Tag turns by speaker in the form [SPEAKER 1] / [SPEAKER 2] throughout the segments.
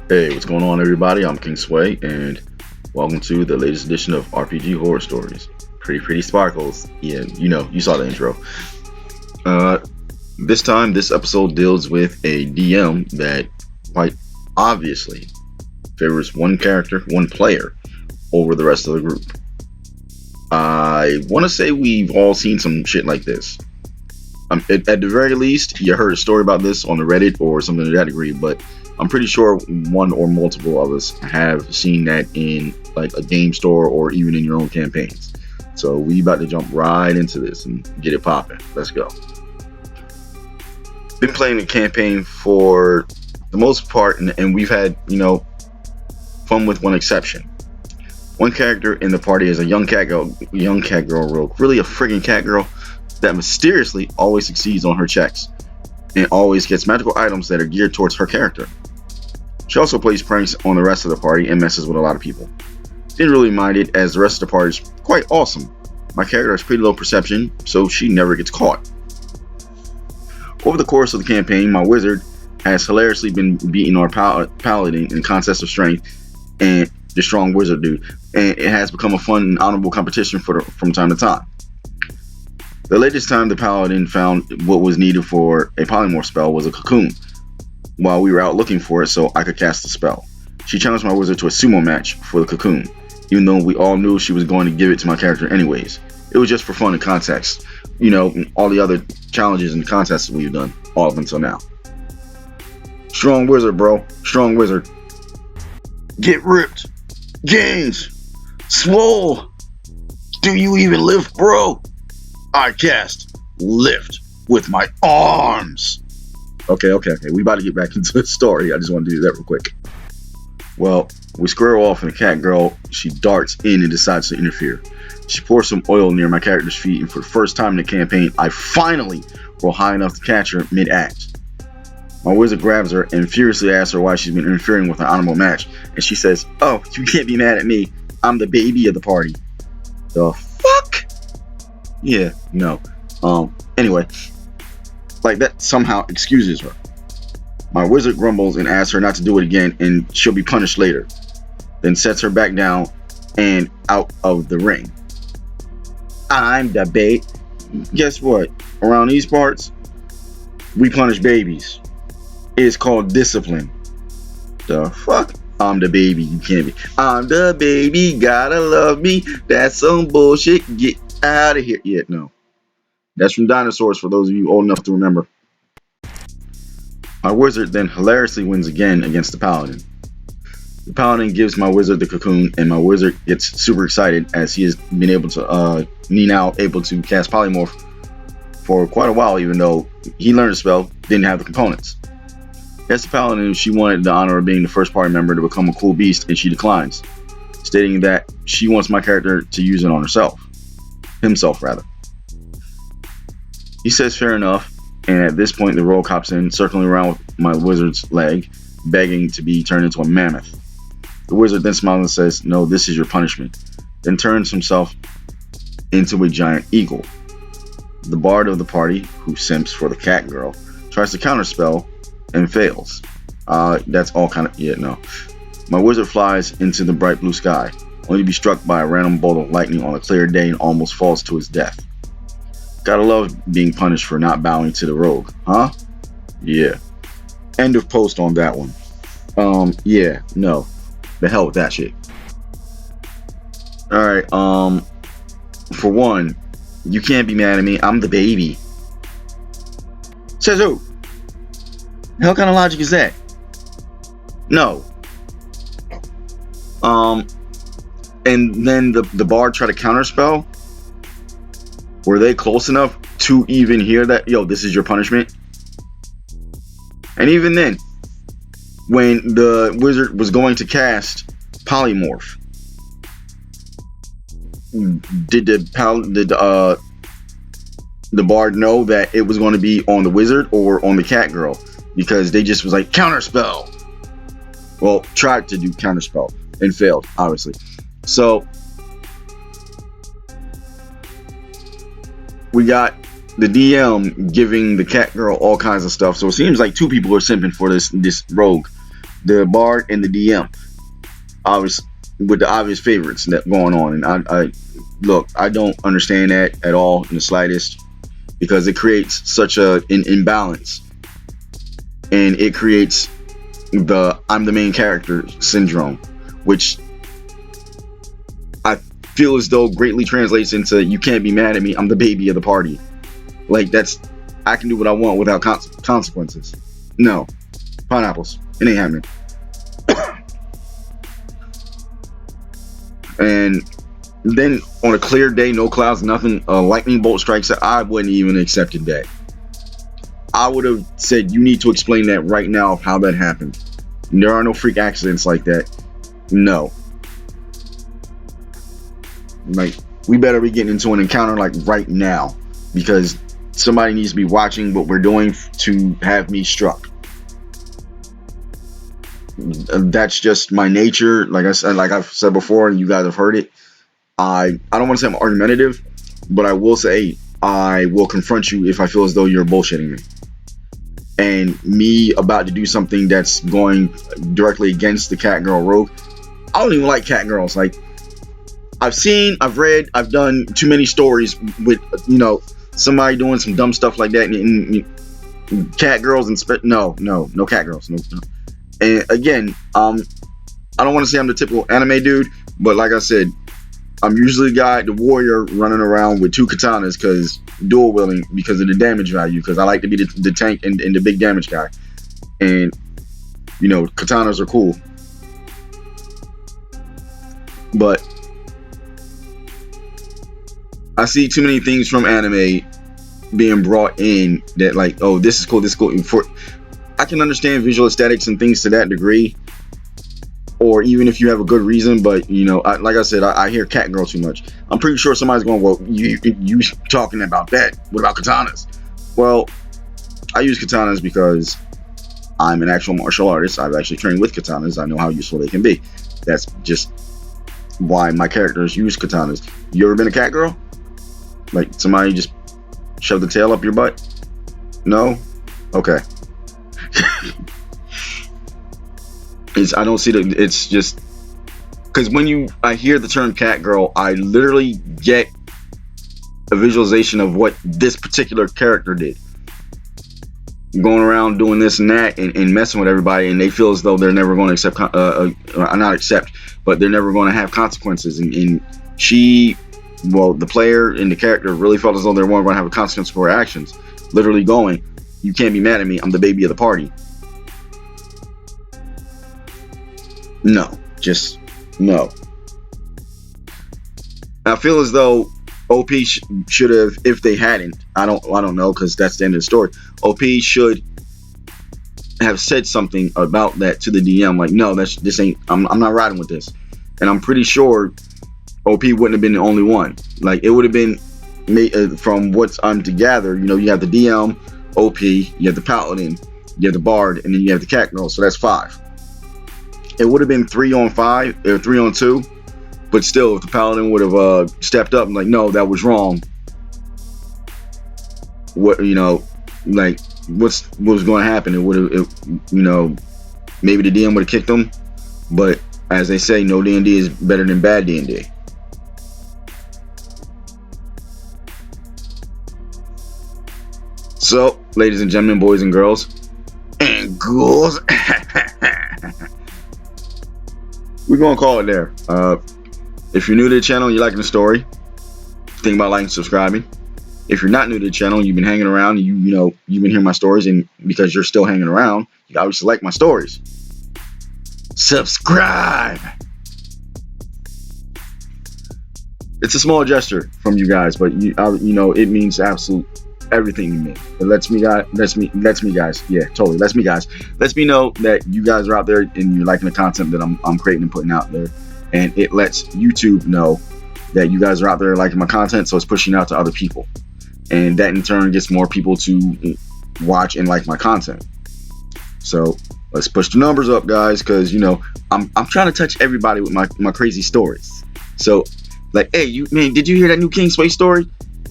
[SPEAKER 1] Hey, what's going on, everybody? I'm King Sway, and welcome to the latest edition of RPG Horror Stories. Pretty sparkles. Yeah, you saw the intro. Uh, this time, this episode deals with a DM that quite obviously favors one character, one player, over the rest of the group. I want to say we've all seen some shit like this. At the very least, you heard a story about this on the Reddit or something to that degree, but I'm pretty sure one or multiple of us have seen that in like a game store or even in your own campaigns. So we about to jump right into this and get it popping. Let's go. Been playing the campaign for the most part, and we've had, fun with one exception. One character in the party is a young cat girl rogue, really a friggin' cat girl that mysteriously always succeeds on her checks and always gets magical items that are geared towards her character. She also plays pranks on the rest of the party and messes with a lot of people. Didn't really mind it, as the rest of the party is quite awesome. My character has pretty low perception, so she never gets caught. Over the course of the campaign, my wizard has hilariously been beating our paladin in contests of strength and the strong wizard dude, and it has become a fun and honorable competition from time to time. The latest time the paladin found what was needed for a polymorph spell was a cocoon, while we were out looking for it so I could cast the spell. She challenged my wizard to a sumo match for the cocoon, even though we all knew she was going to give it to my character anyways. It was just for fun and context. All the other challenges and contests we've done, all up until now. Strong wizard, bro. Strong wizard. Get ripped. Gains. Swole. Do you even lift, bro? I cast lift with my arms. Okay. We about to get back into the story. I just want to do that real quick. Well, we square off and the cat girl, she darts in and decides to interfere. She pours some oil near my character's feet, and for the first time in the campaign, I finally roll high enough to catch her mid-act. My wizard grabs her and furiously asks her why she's been interfering with an honorable match, and she says, "Oh, you can't be mad at me. I'm the baby of the party." The fuck? Yeah, no. Anyway, like that somehow excuses her. My wizard grumbles and asks her not to do it again, and she'll be punished later. Then sets her back down and out of the ring. I'm the bait. Guess what? Around these parts, we punish babies. It's called discipline. The fuck? I'm the baby. You can't be. I'm the baby. Gotta love me. That's some bullshit. Get out of here. Yeah, no. That's from Dinosaurs, for those of you old enough to remember. My wizard then hilariously wins again against the paladin. The paladin gives my wizard the cocoon, and my wizard gets super excited as he has been able to able to cast polymorph for quite a while, even though he learned the spell, didn't have the components. As the paladin, she wanted the honor of being the first party member to become a cool beast, and she declines, stating that she wants my character to use it on himself rather. He says fair enough, and at this point the rogue hops in, circling around with my wizard's leg, begging to be turned into a mammoth. The wizard then smiles and says, "No, this is your punishment," then turns himself into a giant eagle. The bard of the party, who simps for the cat girl, tries to counterspell and fails. That's all kind of, no. My wizard flies into the bright blue sky, only to be struck by a random bolt of lightning on a clear day and almost falls to his death. Gotta love being punished for not bowing to the rogue, huh? Yeah. End of post on that one. Yeah, no. The hell with that shit. Alright, for one, you can't be mad at me. I'm the baby. Says who? The hell kind of logic is that? No. And then the bard try to counterspell. Were they close enough to even hear that, yo, this is your punishment? And even then, when the wizard was going to cast polymorph, did the bard know that it was going to be on the wizard or on the cat girl? Because they just was like, counterspell. Well, tried to do counterspell and failed, obviously. So we got the DM giving the cat girl all kinds of stuff. So it seems like two people are simping for this rogue. the Bard and the DM. Obvious with the obvious favorites that going on, and I look, I don't understand that at all in the slightest, because it creates such an imbalance, and it creates the I'm the main character syndrome, which I feel as though greatly translates into you can't be mad at me, I'm the baby of the party. Like, that's, I can do what I want without consequences. No, pineapples, it ain't happening. And then on a clear day, no clouds, nothing, a lightning bolt strikes, I wouldn't even accepted that. I would have said, you need to explain that right now of how that happened. There are no freak accidents like that. No. Like, we better be getting into an encounter like right now, because somebody needs to be watching what we're doing to have me struck. That's just my nature. Like I said, like I've said before, and you guys have heard it. I don't want to say I'm argumentative, but I will say I will confront you if I feel as though you're bullshitting me. And me about to do something that's going directly against the cat girl rogue. I don't even like cat girls. Like, I've read, I've done too many stories with, you know, somebody doing some dumb stuff like that. And cat girls and no cat girls. No. And again, I don't want to say I'm the typical anime dude, but like I said, I'm usually the warrior running around with 2 katanas, because dual wielding, because of the damage value, because I like to be the tank and the big damage guy. And, you know, katanas are cool. But I see too many things from anime being brought in that, like, oh, this is cool, this is cool. I can understand visual aesthetics and things to that degree, or even if you have a good reason, but, you know, like I said, I hear cat girl too much. I'm pretty sure somebody's going, well, you talking about that, what about katanas? Well, I use katanas because I'm an actual martial artist. I've actually trained with katanas. I know how useful they can be. That's just why my characters use katanas. You ever been a cat girl? Like, somebody just shoved the tail up your butt? No? Okay. I don't see it's just because when I hear the term cat girl, I literally get a visualization of what this particular character did, going around doing this and that and messing with everybody, and they feel as though they're never going to accept not accept, but they're never going to have consequences. And she, well, the player and the character really felt as though they weren't going to have a consequence for her actions, literally going, you can't be mad at me, I'm the baby of the party. No, just no. I feel as though OP should have, if they hadn't, I don't know, because that's the end of the story. OP should have said something about that to the DM, like, no, this ain't, I'm not riding with this. And I'm pretty sure OP wouldn't have been the only one. Like, it would have been from what I'm to gather, you know, you have the DM, OP, you have the Paladin, you have the Bard, and then you have the cat girl, so that's 5. It would have been 3 on 5 or 3 on 2, but still, if the Paladin would have stepped up and like, no, that was wrong. What, you know, like, what was going to happen? It would have, you know, maybe the DM would have kicked him, but as they say, no D&D is better than bad D&D. So, ladies and gentlemen, boys and girls, we're gonna call it there. If you're new to the channel and you're liking the story, think about liking and subscribing. If you're not new to the channel, you've been hanging around, you know, you've been hearing my stories, and because you're still hanging around, you obviously like my stories. Subscribe. It's a small gesture from you guys, but you know, it means absolute everything to me. It lets me guys, yeah, totally, lets me know that you guys are out there and you're liking the content that I'm creating and putting out there, and it lets YouTube know that you guys are out there liking my content, so it's pushing out to other people, and that in turn gets more people to watch and like my content. So let's push the numbers up, guys, because, you know, I'm trying to touch everybody with my crazy stories. So, like, hey, did you hear that new King Sway story?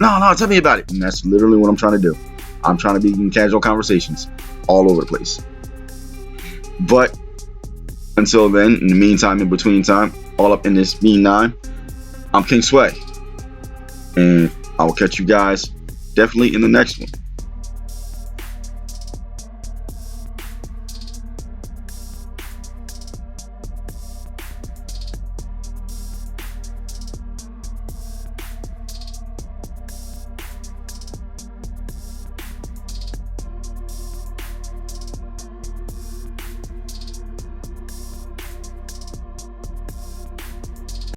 [SPEAKER 1] No, tell me about it. And that's literally what I'm trying to do. I'm trying to be in casual conversations all over the place. But Until then, in the meantime, in between time, all up in this mean nine, I'm King Sway. And I will catch you guys definitely in the next one.